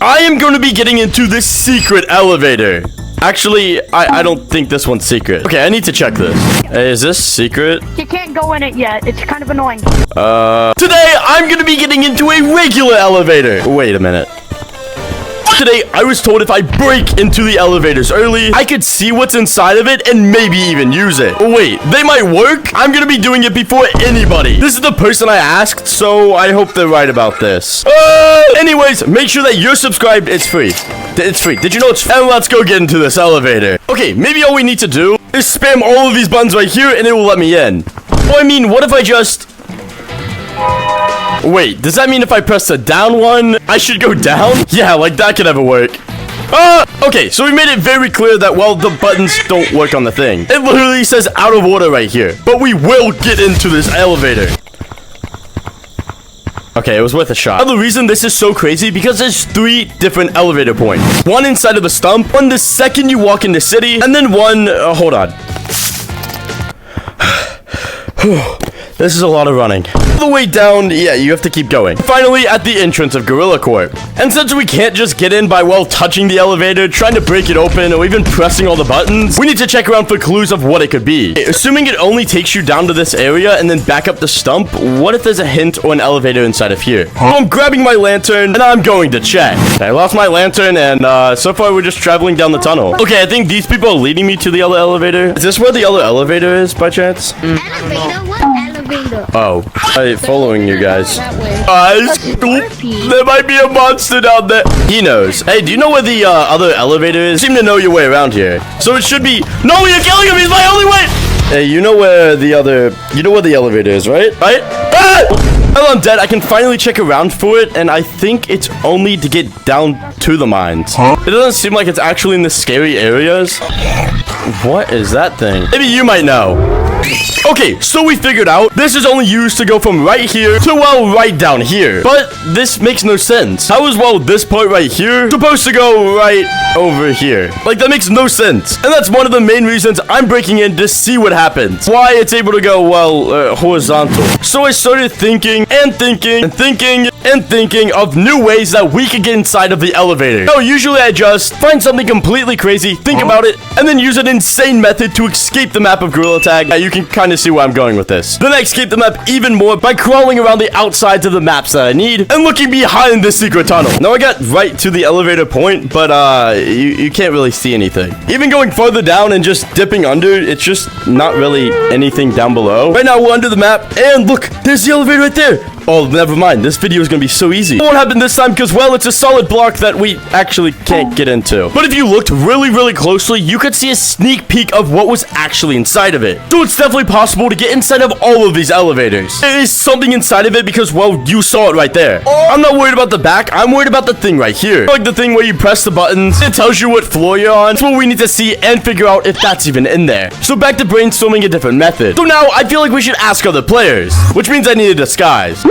I am going to be getting into this secret elevator. Actually, I don't think this one's secret. Okay, I need to check this. Hey, is this secret? You can't go in it yet. It's kind of annoying. Today, I'm going to be getting into a regular elevator. Wait a minute. Today, I was told if I break into the elevators early, I could see what's inside of it and maybe even use it. Wait, they might work? I'm gonna be doing it before anybody. This is the person I asked, so I hope they're right about this. Anyways, make sure that you're subscribed. It's free. It's free. Did you know it's free? And let's go get into this elevator. Okay, maybe all we need to do is spam all of these buttons right here and it will let me in. Well, I mean, what if I just... Wait, does that mean if I press the down one, I should go down? Yeah, like that could never work. Okay, so we made it very clear that, well, the buttons don't work on the thing. It literally says out of order right here. But we will get into this elevator. Okay, it was worth a shot. Now, the reason this is so crazy, because there's 3 different elevator points. One inside of the stump, one the second you walk in the city, and then one, hold on. This is a lot of running. All the way down, yeah, you have to keep going. Finally, at the entrance of Gorilla Corp. And since we can't just get in by, well, touching the elevator, trying to break it open, or even pressing all the buttons, we need to check around for clues of what it could be. Assuming it only takes you down to this area and then back up the stump, what if there's a hint or an elevator inside of here? So I'm grabbing my lantern, and I'm going to check. I lost my lantern, and so far we're just traveling down the tunnel. Okay, I think these people are leading me to the other elevator. Is this where the other elevator is, by chance? Elevator? What elevator? Oh, I'm following you guys. Guys, there might be a monster down there. He knows. Hey, do you know where the other elevator is? You seem to know your way around here. So it should be... No, you're killing him! He's my only way! Hey, you know where the elevator is, right? Right? Ah! Well, I'm dead. I can finally check around for it, and I think it's only to get down to the mines. It doesn't seem like it's actually in the scary areas. What is that thing? Maybe you might know. Okay, so we figured out this is only used to go from right here to, well, right down here. But this makes no sense. How is, well, this part right here supposed to go right over here? Like, that makes no sense. And that's one of the main reasons I'm breaking in to see what happens. Why it's able to go, well, horizontal. So I started thinking and thinking and thinking and thinking of new ways that we could get inside of the elevator. So usually I just find something completely crazy, think about it, and then use an insane method to escape the map of Gorilla Tag. You can kind of see where I'm going with this. Then I escape the map even more by crawling around the outsides of the maps that I need and looking behind this secret tunnel. Now I got right to the elevator point, but you can't really see anything. Even going farther down and just dipping under, it's just not really anything down below. Right now we're under the map, and look, there's the elevator right there. Oh, never mind. This video is going to be so easy. It won't happen this time because, well, it's a solid block that we actually can't get into. But if you looked really, really closely, you could see a sneak peek of what was actually inside of it. So it's definitely possible to get inside of all of these elevators. There is something inside of it because, well, you saw it right there. I'm not worried about the back. I'm worried about the thing right here. Like the thing where you press the buttons. It tells you what floor you're on. That's what we need to see and figure out if that's even in there. So back to brainstorming a different method. So now I feel like we should ask other players, which means I need a disguise.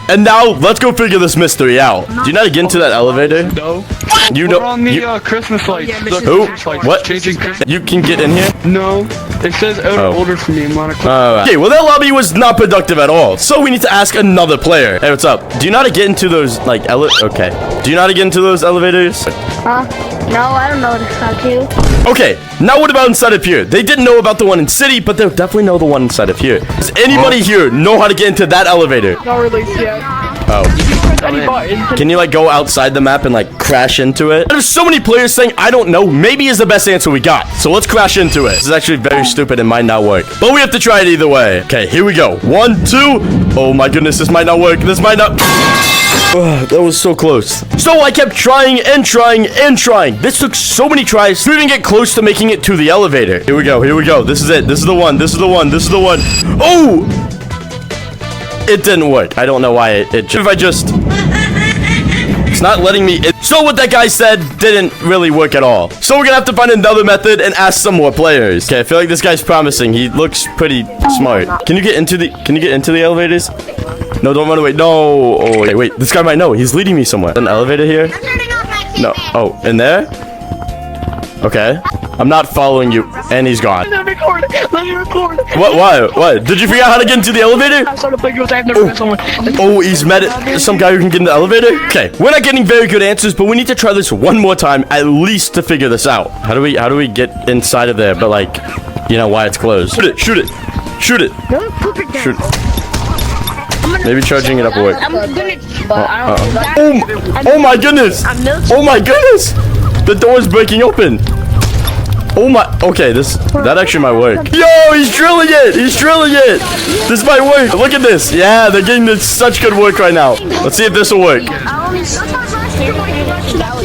And now, let's go figure this mystery out. Do you know how to get into that elevator? No. You know... We're on the Christmas lights. Who? What? Changing You can get in here? No. It says out of order for me, Monica. Okay, well that lobby was not productive at all. So we need to ask another player. Hey, what's up? Do you know how to get into those, like, Okay. Do you know how to get into those elevators? No, I don't know how to. Okay, now what about inside of here? They didn't know about the one in city, but they'll definitely know the one inside of here. Does anybody here know how to get into that elevator? Not released yet. Oh. Can you, like, go outside the map and, like, crash into it? There's so many players saying, I don't know, maybe is the best answer we got. So let's crash into it. This is actually very stupid and might not work. But we have to try it either way. Okay, here we go. 1, 2. Oh my goodness, this might not work. This might not... that was so close. So I kept trying and trying and trying. This took so many tries to even get close to making it to the elevator. Here we go. Here we go. This is it. This is the one. This is the one. This is the one. Oh! It didn't work. I don't know why if I just... It's not letting me... So what that guy said didn't really work at all. So we're gonna have to find another method and ask some more players. Okay, I feel like this guy's promising. He looks pretty smart. Can you get into the elevators? No, don't run away. No. Oh, wait. This guy might know. He's leading me somewhere. An elevator here? No. Oh, in there? Okay. I'm not following you. And he's gone. Let me record. Let me record. What? Why? What? Did you figure out how to get into the elevator? I started playing with. I've never met someone. Oh, he's met some guy who can get in the elevator? Okay, we're not getting very good answers, but we need to try this one more time, at least to figure this out. How do we get inside of there, but like, you know, why it's closed? Shoot it, shoot it, shoot it. Don't poop it down. Shoot it. Maybe charging it up will work. I'm gonna, but I don't. Oh my goodness! Oh my goodness! The door is breaking open. Oh my, okay, that actually might work. Yo, he's drilling it! He's drilling it! This might work. Look at this. Yeah, they're getting this such good work right now. Let's see if this will work.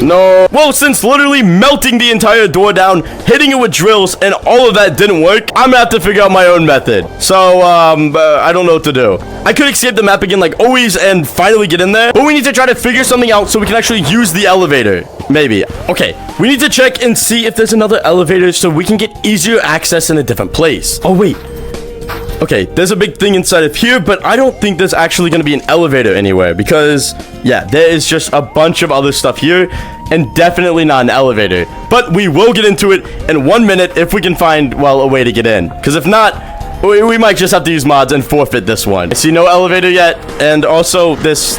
No. Well, since literally melting the entire door down, hitting it with drills, and all of that didn't work, I'm gonna have to figure out my own method. So, I don't know what to do. I could escape the map again like always and finally get in there, but we need to try to figure something out so we can actually use the elevator. Maybe. Okay, we need to check and see if there's another elevator so we can get easier access in a different place. Oh, wait. Okay, there's a big thing inside of here, but I don't think there's actually going to be an elevator anywhere because, yeah, there is just a bunch of other stuff here and definitely not an elevator. But we will get into it in 1 minute if we can find, well, a way to get in. Because if not, we might just have to use mods and forfeit this one. I see no elevator yet, and also this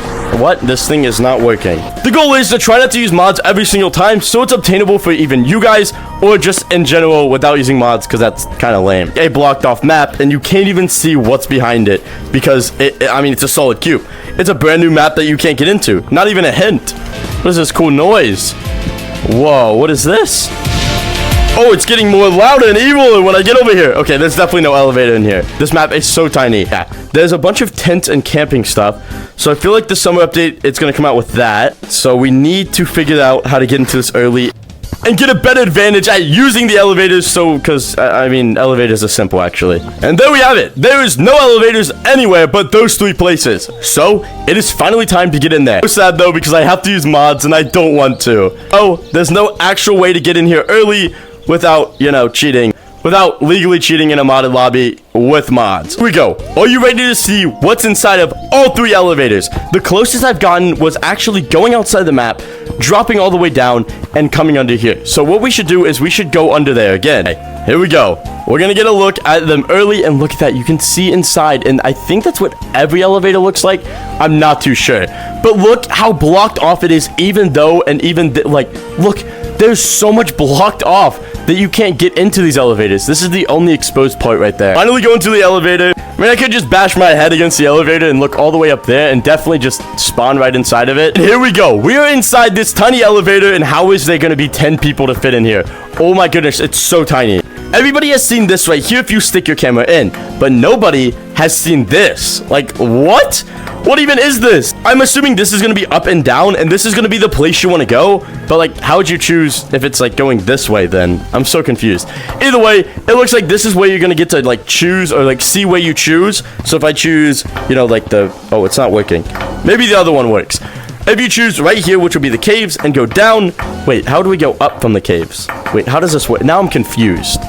thing is not working. The goal is to try not to use mods every single time so it's obtainable for even you guys or just in general without using mods because that's kind of lame. A blocked off map and you can't even see what's behind it because I mean, it's a solid cube. It's a brand new map that you can't get into. Not even a hint. What is this cool noise? Whoa, what is this? Oh, it's getting more louder and evil when I get over here. Okay, there's definitely no elevator in here. This map is so tiny. Yeah, there's a bunch of tents and camping stuff. So I feel like the summer update, it's going to come out with that. So we need to figure out how to get into this early and get a better advantage at using the elevators. So, because, I mean, elevators are simple, actually. And there we have it. There is no elevators anywhere but those 3 places. So, it is finally time to get in there. So sad, though, because I have to use mods and I don't want to. Oh, there's no actual way to get in here early without, you know, cheating. Without legally cheating in a modded lobby with mods. Here we go. Are you ready to see what's inside of all 3 elevators? The closest I've gotten was actually going outside the map, dropping all the way down, and coming under here. So what we should do is we should go under there again. Here we go. We're gonna get a look at them early, and look at that. You can see inside, and I think that's what every elevator looks like. I'm not too sure. But look how blocked off it is, even though, and even, like, look, there's so much blocked off that you can't get into these elevators. This is the only exposed part right there. Finally going to the elevator. I mean, I could just bash my head against the elevator and look all the way up there and definitely just spawn right inside of it. And here we go. We are inside this tiny elevator, and how is there going to be 10 people to fit in here? Oh my goodness, it's so tiny. Everybody has seen this right here if you stick your camera in, but nobody has seen this. Like, what? What even is this? I'm assuming this is going to be up and down, and this is going to be the place you want to go, but like, how would you choose if it's like going this way then? I'm so confused. Either way, it looks like this is where you're going to get to like choose or like see where you choose. So if I choose, you know, like oh, it's not working. Maybe the other one works. If you choose right here, which will be the caves, and go down. Wait, how do we go up from the caves? Wait, how does this work? Now I'm confused.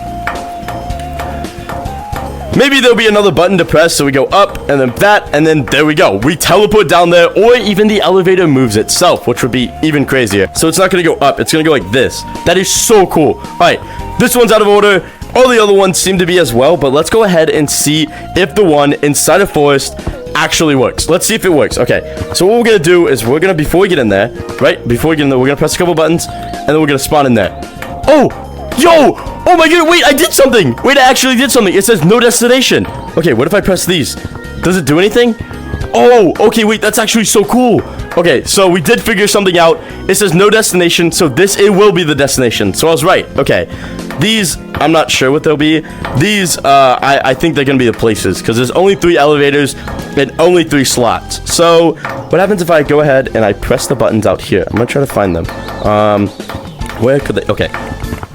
Maybe there'll be another button to press, so we go up, and then that, and then there we go. We teleport down there, or even the elevator moves itself, which would be even crazier. So it's not going to go up, it's going to go like this. That is so cool. Alright, this one's out of order. All the other ones seem to be as well, but let's go ahead and see if the one inside a forest actually works. Let's see if it works. Okay, so what we're going to do is we're going to, before we get in there, right? Before we get in there, we're going to press a couple buttons, and then we're going to spawn in there. Oh! Yo! Oh my god, wait, I did something! Wait, I actually did something. It says no destination. Okay, what if I press these? Does it do anything? Oh, okay, wait, that's actually so cool. Okay, so we did figure something out. It says no destination, so it will be the destination. So I was right. Okay, these, I'm not sure what they'll be. These, I think they're gonna be the places, because there's only 3 elevators and only 3 slots. So what happens if I go ahead and I press the buttons out here? I'm gonna try to find them. Where could they?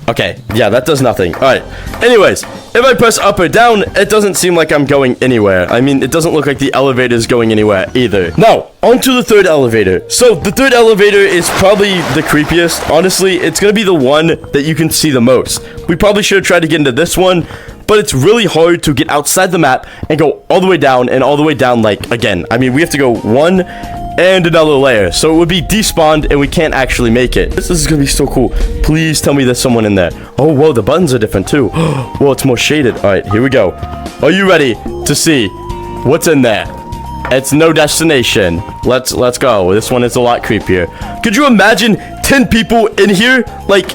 Okay, yeah, that does nothing. Alright, anyways, if I press up or down, it doesn't seem like I'm going anywhere. I mean, it doesn't look like the elevator is going anywhere either. Now, onto the 3rd elevator. So, the 3rd elevator is probably the creepiest. Honestly, it's gonna be the one that you can see the most. We probably should have tried to get into this one, but it's really hard to get outside the map and go all the way down and all the way down, like, again. I mean, we have to go 1, and another layer. So it would be despawned and we can't actually make it. This is gonna be so cool. Please tell me there's someone in there. Oh, whoa, the buttons are different too. Whoa, it's more shaded. All right, here we go. Are you ready to see what's in there? It's no destination. Let's go. This one is a lot creepier. Could you imagine 10 people in here? Like,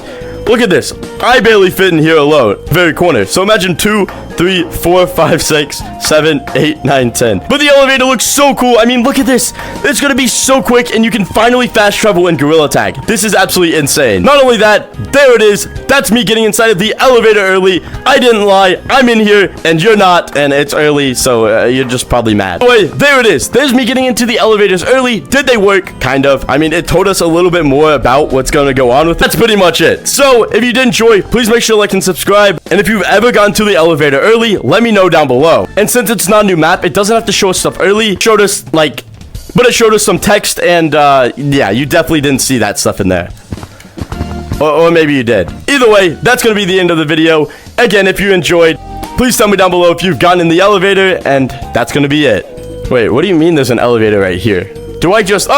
look at this. I barely fit in here alone. Very corner. So imagine 2, 3, 4, 5, 6, 7, 8, 9, 10. But the elevator looks so cool. I mean, look at this. It's gonna be so quick, and you can finally fast travel in Gorilla Tag. This is absolutely insane. Not only that, there it is. That's me getting inside of the elevator early. I didn't lie. I'm in here, and you're not, and it's early, so you're just probably mad. Anyway, there it is. There's me getting into the elevators early. Did they work? Kind of. I mean, it told us a little bit more about what's gonna go on with it. That's pretty much it. So, if you did enjoy, please make sure to like and subscribe. And if you've ever gotten to the elevator early, let me know down below. And since it's not a new map, it doesn't have to show us stuff early. Showed us like, but it showed us some text, and yeah, you definitely didn't see that stuff in there. Or maybe you did. Either way, that's gonna be the end of the video. Again, if you enjoyed, please tell me down below if you've gotten in the elevator, and that's gonna be it. Wait, what do you mean there's an elevator right here? Do I just